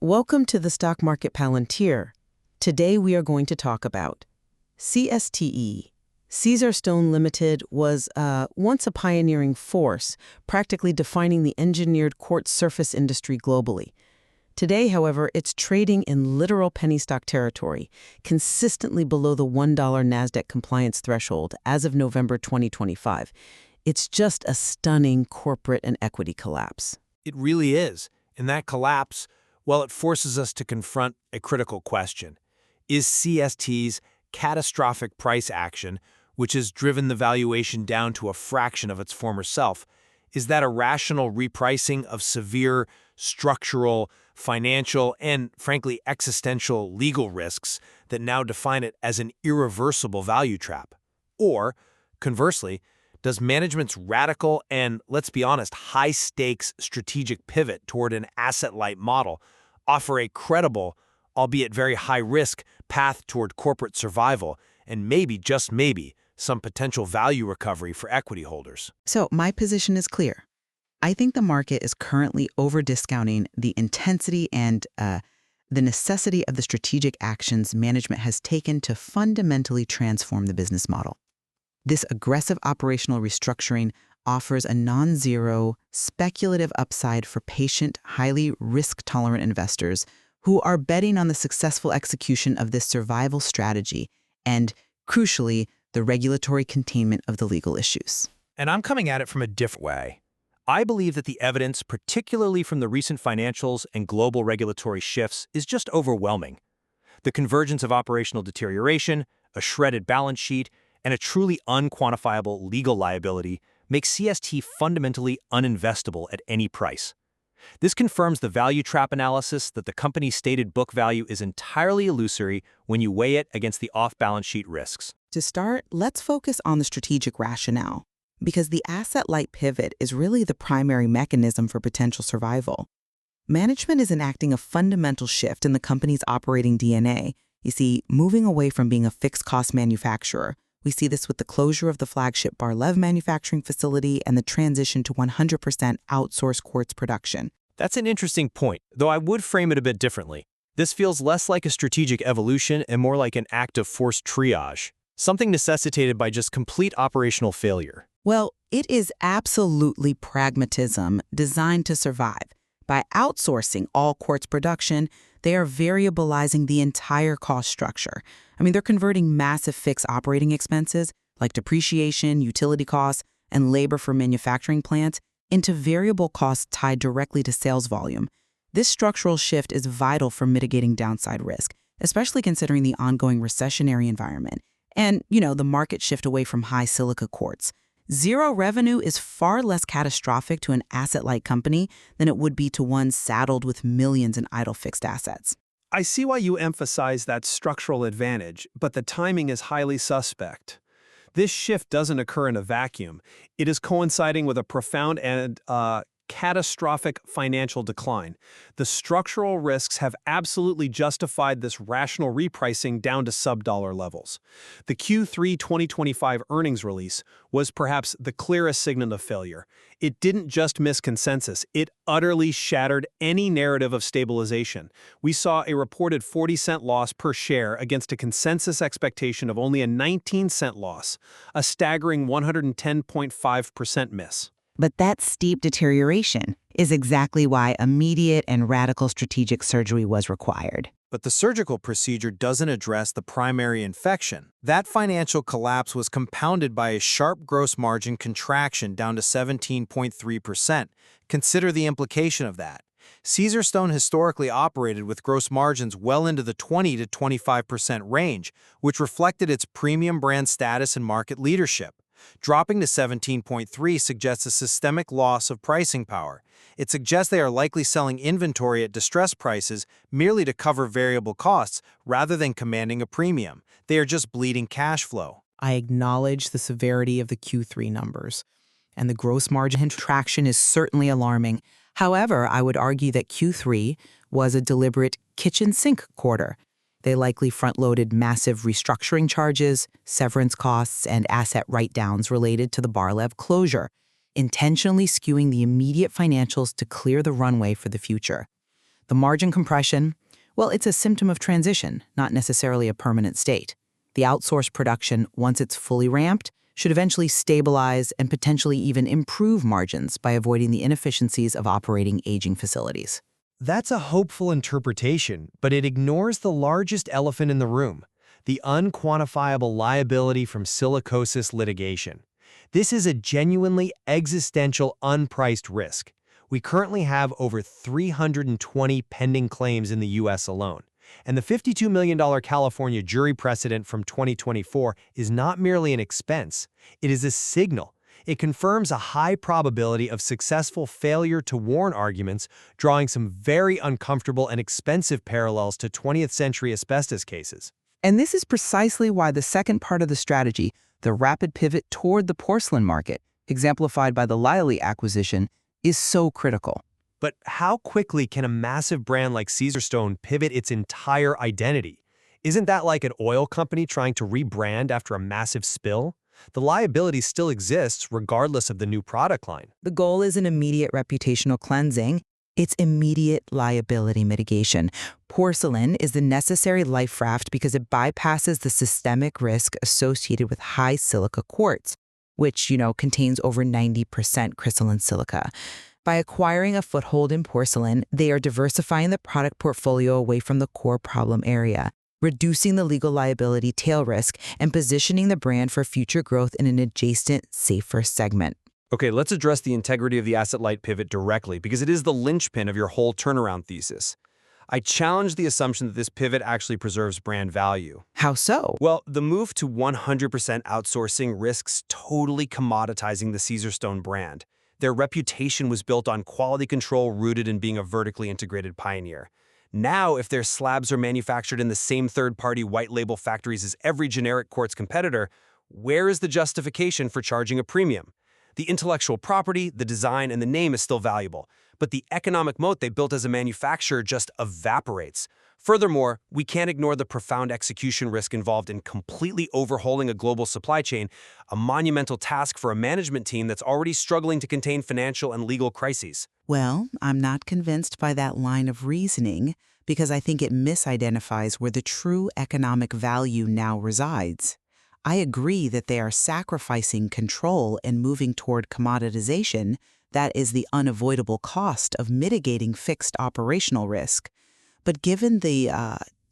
Welcome to the Stock Market Palantir. Today we are going to talk about CSTE. Caesarstone Limited was once a pioneering force, practically defining the engineered quartz surface industry globally. Today, however, it's trading in literal penny stock territory, consistently below the $1 NASDAQ compliance threshold as of November 2025. It's just a stunning corporate and equity collapse. It really is. And that collapse, well, it forces us to confront a critical question. Is CST's catastrophic price action, which has driven the valuation down to a fraction of its former self, is that a rational repricing of severe structural, financial, and, frankly, existential legal risks that now define it as an irreversible value trap? Or, conversely, does management's radical and, let's be honest, high-stakes strategic pivot toward an asset-light model offer a credible, albeit very high-risk, path toward corporate survival and maybe, just maybe, some potential value recovery for equity holders? So my position is clear. I think the market is currently over-discounting the intensity and the necessity of the strategic actions management has taken to fundamentally transform the business model. This aggressive operational restructuring offers a non-zero, speculative upside for patient, highly risk-tolerant investors who are betting on the successful execution of this survival strategy and, crucially, the regulatory containment of the legal issues. And I'm coming at it from a different way. I believe that the evidence, particularly from the recent financials and global regulatory shifts, is just overwhelming. The convergence of operational deterioration, a shredded balance sheet, and a truly unquantifiable legal liability makes CST fundamentally uninvestable at any price. This confirms the value trap analysis that the company's stated book value is entirely illusory when you weigh it against the off-balance sheet risks. To start, let's focus on the strategic rationale, because the asset-light pivot is really the primary mechanism for potential survival. Management is enacting a fundamental shift in the company's operating DNA. You see, moving away from being a fixed-cost manufacturer. We see this with the closure of the flagship Bar-Lev manufacturing facility and the transition to 100% outsourced quartz production. That's an interesting point, though I would frame it a bit differently. This feels less like a strategic evolution and more like an act of forced triage, something necessitated by just complete operational failure. Well, it is absolutely pragmatism designed to survive. By outsourcing all quartz production, they are variabilizing the entire cost structure. They're converting massive fixed operating expenses, like depreciation, utility costs, and labor for manufacturing plants, into variable costs tied directly to sales volume. This structural shift is vital for mitigating downside risk, especially considering the ongoing recessionary environment and, the market shift away from high silica quartz. Zero revenue is far less catastrophic to an asset-light company than it would be to one saddled with millions in idle fixed assets. I see why you emphasize that structural advantage, but the timing is highly suspect. This shift doesn't occur in a vacuum. It is coinciding with a profound and catastrophic financial decline. The structural risks have absolutely justified this rational repricing down to sub-dollar levels. The Q3 2025 earnings release was perhaps the clearest signal of failure. It didn't just miss consensus, it utterly shattered any narrative of stabilization. We saw a reported 40-cent loss per share against a consensus expectation of only a 19-cent loss, a staggering 110.5% miss. But that steep deterioration is exactly why immediate and radical strategic surgery was required. But the surgical procedure doesn't address the primary infection. That financial collapse was compounded by a sharp gross margin contraction down to 17.3%. Consider the implication of that. Caesarstone historically operated with gross margins well into the 20 to 25% range, which reflected its premium brand status and market leadership. Dropping to 17.3 suggests a systemic loss of pricing power. It suggests they are likely selling inventory at distressed prices merely to cover variable costs rather than commanding a premium. They are just bleeding cash flow. I acknowledge the severity of the Q3 numbers, and the gross margin contraction is certainly alarming. However, I would argue that Q3 was a deliberate kitchen sink quarter. They likely front-loaded massive restructuring charges, severance costs, and asset write-downs related to the Bar-Lev closure, intentionally skewing the immediate financials to clear the runway for the future. The margin compression, well, it's a symptom of transition, not necessarily a permanent state. The outsourced production, once it's fully ramped, should eventually stabilize and potentially even improve margins by avoiding the inefficiencies of operating aging facilities. That's a hopeful interpretation, but it ignores the largest elephant in the room, the unquantifiable liability from silicosis litigation. This is a genuinely existential, unpriced risk. We currently have over 320 pending claims in the U.S. alone. And the $52 million California jury precedent from 2024 is not merely an expense, it is a signal. It confirms a high probability of successful failure to warn arguments, drawing some very uncomfortable and expensive parallels to 20th century asbestos cases. And this is precisely why the second part of the strategy, the rapid pivot toward the porcelain market, exemplified by the Liley acquisition, is so critical. But how quickly can a massive brand like Caesarstone pivot its entire identity? Isn't that like an oil company trying to rebrand after a massive spill? The liability still exists regardless of the new product line. The goal isn't immediate reputational cleansing, it's immediate liability mitigation. Porcelain is the necessary life raft because it bypasses the systemic risk associated with high silica quartz, which, contains over 90% crystalline silica. By acquiring a foothold in porcelain, they are diversifying the product portfolio away from the core problem area, reducing the legal liability tail risk, and positioning the brand for future growth in an adjacent, safer segment. Okay, let's address the integrity of the asset-light pivot directly, because it is the linchpin of your whole turnaround thesis. I challenge the assumption that this pivot actually preserves brand value. How so? Well, the move to 100% outsourcing risks totally commoditizing the Caesarstone brand. Their reputation was built on quality control rooted in being a vertically integrated pioneer. Now, if their slabs are manufactured in the same third-party white-label factories as every generic quartz competitor, where is the justification for charging a premium? The intellectual property, the design, and the name is still valuable, but the economic moat they built as a manufacturer just evaporates. Furthermore, we can't ignore the profound execution risk involved in completely overhauling a global supply chain, a monumental task for a management team that's already struggling to contain financial and legal crises. Well, I'm not convinced by that line of reasoning because I think it misidentifies where the true economic value now resides. I agree that they are sacrificing control and moving toward commoditization. That is the unavoidable cost of mitigating fixed operational risk. But given the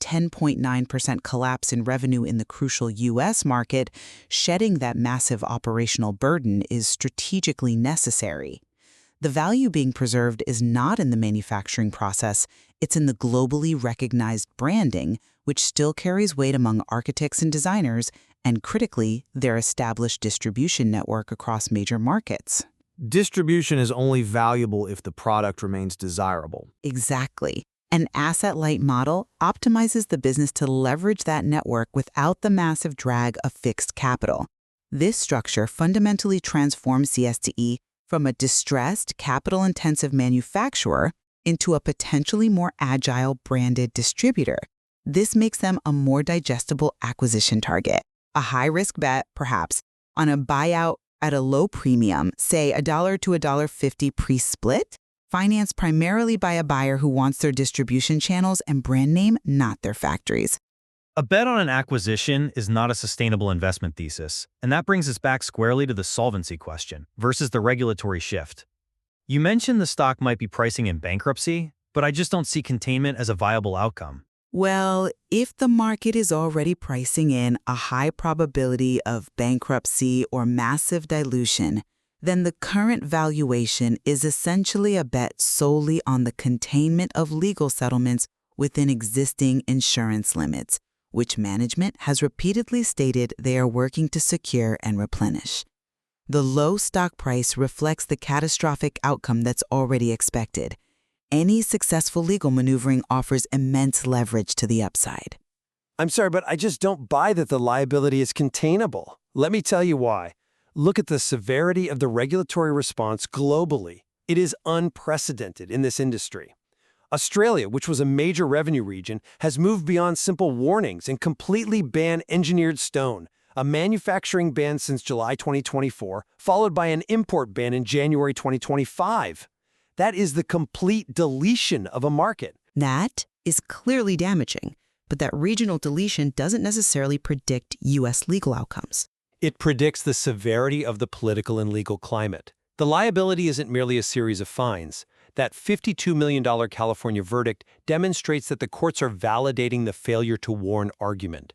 10.9% collapse in revenue in the crucial U.S. market, shedding that massive operational burden is strategically necessary. The value being preserved is not in the manufacturing process, it's in the globally recognized branding, which still carries weight among architects and designers, and critically, their established distribution network across major markets. Distribution is only valuable if the product remains desirable. Exactly. An asset-light model optimizes the business to leverage that network without the massive drag of fixed capital. This structure fundamentally transforms CSTE from a distressed, capital-intensive manufacturer into a potentially more agile branded distributor. This makes them a more digestible acquisition target. A high-risk bet, perhaps, on a buyout at a low premium, say $1 to $1.50 pre-split, financed primarily by a buyer who wants their distribution channels and brand name, not their factories. A bet on an acquisition is not a sustainable investment thesis, and that brings us back squarely to the solvency question versus the regulatory shift. You mentioned the stock might be pricing in bankruptcy, but I just don't see containment as a viable outcome. Well, if the market is already pricing in a high probability of bankruptcy or massive dilution, then the current valuation is essentially a bet solely on the containment of legal settlements within existing insurance limits, which management has repeatedly stated they are working to secure and replenish. The low stock price reflects the catastrophic outcome that's already expected. Any successful legal maneuvering offers immense leverage to the upside. I'm sorry, but I just don't buy that the liability is containable. Let me tell you why. Look at the severity of the regulatory response globally. It is unprecedented in this industry. Australia, which was a major revenue region, has moved beyond simple warnings and completely banned engineered stone, a manufacturing ban since July 2024, followed by an import ban in January 2025. That is the complete deletion of a market. That is clearly damaging, but that regional deletion doesn't necessarily predict U.S. legal outcomes. It predicts the severity of the political and legal climate. The liability isn't merely a series of fines. That $52 million California verdict demonstrates that the courts are validating the failure to warn argument.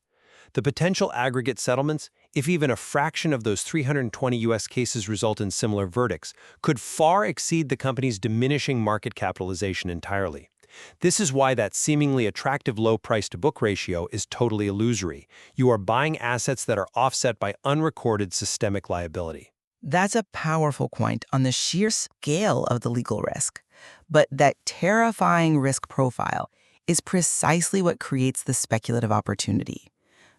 The potential aggregate settlements, if even a fraction of those 320 U.S. cases result in similar verdicts, could far exceed the company's diminishing market capitalization entirely. This is why that seemingly attractive low price-to-book ratio is totally illusory. You are buying assets that are offset by unrecorded systemic liability. That's a powerful point on the sheer scale of the legal risk. But that terrifying risk profile is precisely what creates the speculative opportunity.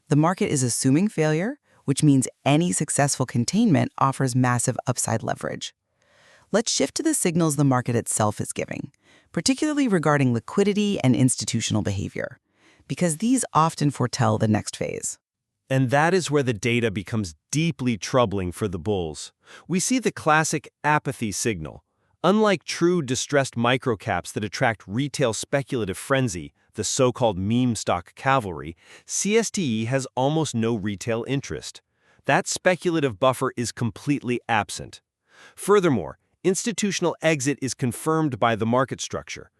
The market is assuming failure, which means any successful containment offers massive upside leverage. Let's shift to the signals the market itself is giving, particularly regarding liquidity and institutional behavior, because these often foretell the next phase. And that is where the data becomes deeply troubling for the bulls. We see the classic apathy signal. Unlike true distressed microcaps that attract retail speculative frenzy, the so-called meme stock cavalry, CSTE has almost no retail interest. That speculative buffer is completely absent. Furthermore, institutional exit is confirmed by the market structure.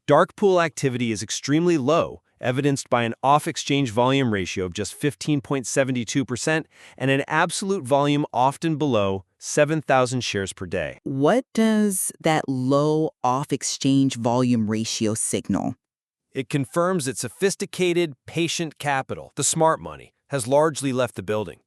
Dark pool activity is extremely low, evidenced by an off-exchange volume ratio of just 15.72% and an absolute volume often below 7,000 shares per day. What does that low off-exchange volume ratio signal? It confirms that sophisticated, patient capital, the smart money, has largely left the building.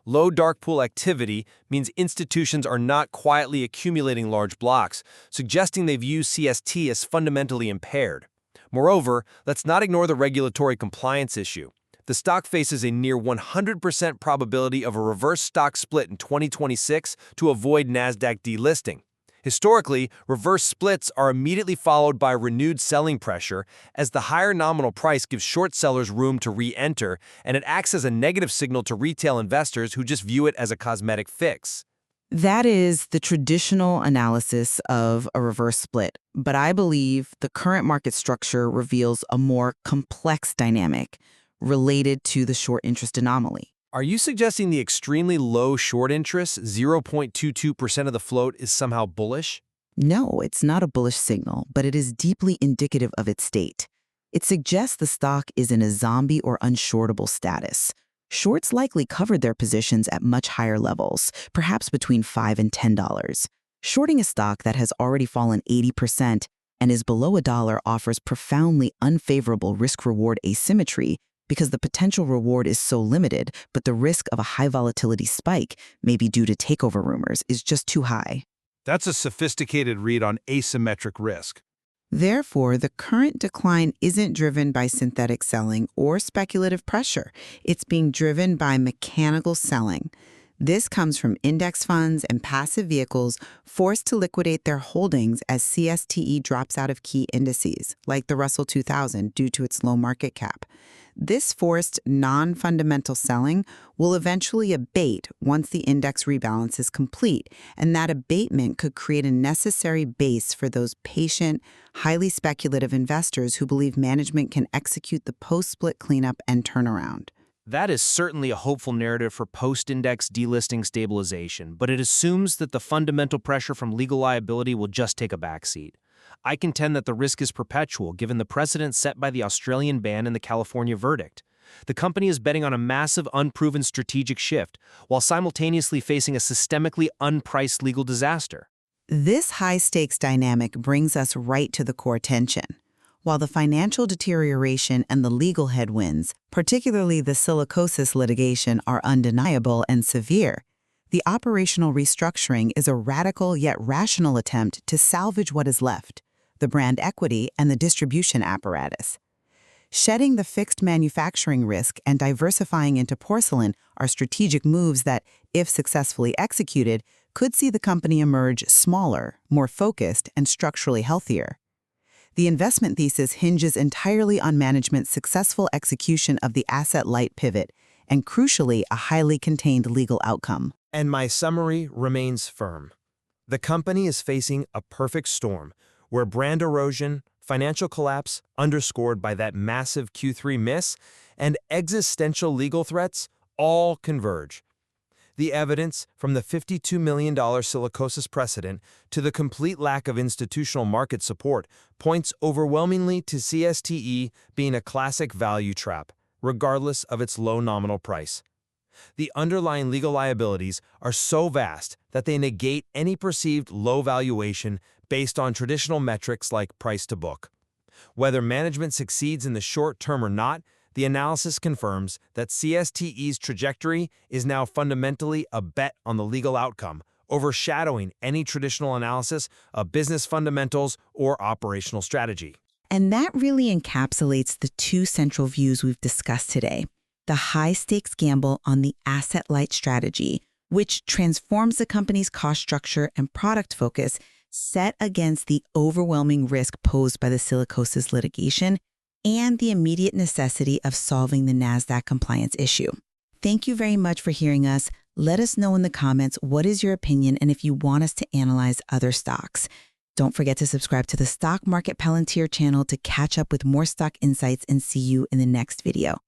Low dark pool activity means institutions are not quietly accumulating large blocks, suggesting they view CST as fundamentally impaired. Moreover, let's not ignore the regulatory compliance issue. The stock faces a near 100% probability of a reverse stock split in 2026 to avoid NASDAQ delisting. Historically, reverse splits are immediately followed by renewed selling pressure, as the higher nominal price gives short sellers room to re-enter, and it acts as a negative signal to retail investors who just view it as a cosmetic fix. That is the traditional analysis of a reverse split, but I believe the current market structure reveals a more complex dynamic related to the short interest anomaly. Are you suggesting the extremely low short interest, 0.22% of the float, is somehow bullish? No, it's not a bullish signal, but it is deeply indicative of its state. It suggests the stock is in a zombie or unshortable status. Shorts likely covered their positions at much higher levels, perhaps between $5 and $10. Shorting a stock that has already fallen 80% and is below $1 offers profoundly unfavorable risk-reward asymmetry because the potential reward is so limited, but the risk of a high volatility spike, maybe due to takeover rumors, is just too high. That's a sophisticated read on asymmetric risk. Therefore, the current decline isn't driven by synthetic selling or speculative pressure. It's being driven by mechanical selling. This comes from index funds and passive vehicles forced to liquidate their holdings as CSTE drops out of key indices, like the Russell 2000, due to its low market cap. This forced non-fundamental selling will eventually abate once the index rebalance is complete, and that abatement could create a necessary base for those patient, highly speculative investors who believe management can execute the post-split cleanup and turnaround. That is certainly a hopeful narrative for post-index delisting stabilization, but it assumes that the fundamental pressure from legal liability will just take a backseat. I contend that the risk is perpetual given the precedent set by the Australian ban and the California verdict. The company is betting on a massive unproven strategic shift while simultaneously facing a systemically unpriced legal disaster. This high-stakes dynamic brings us right to the core tension. While the financial deterioration and the legal headwinds, particularly the silicosis litigation, are undeniable and severe, the operational restructuring is a radical yet rational attempt to salvage what is left, the brand equity and the distribution apparatus. Shedding the fixed manufacturing risk and diversifying into porcelain are strategic moves that, if successfully executed, could see the company emerge smaller, more focused, and structurally healthier. The investment thesis hinges entirely on management's successful execution of the asset-light pivot and, crucially, a highly contained legal outcome. And my summary remains firm. The company is facing a perfect storm where brand erosion, financial collapse, underscored by that massive Q3 miss, and existential legal threats all converge. The evidence, from the $52 million silicosis precedent to the complete lack of institutional market support, points overwhelmingly to CSTE being a classic value trap, regardless of its low nominal price. The underlying legal liabilities are so vast that they negate any perceived low valuation based on traditional metrics like price to book. Whether management succeeds in the short term or not, the analysis confirms that CSTE's trajectory is now fundamentally a bet on the legal outcome, overshadowing any traditional analysis of business fundamentals or operational strategy. And that really encapsulates the two central views we've discussed today. The high-stakes gamble on the asset-light strategy, which transforms the company's cost structure and product focus, set against the overwhelming risk posed by the silicosis litigation and the immediate necessity of solving the NASDAQ compliance issue. Thank you very much for hearing us. Let us know in the comments what is your opinion and if you want us to analyze other stocks. Don't forget to subscribe to the Stock Market Palantir channel to catch up with more stock insights, and see you in the next video.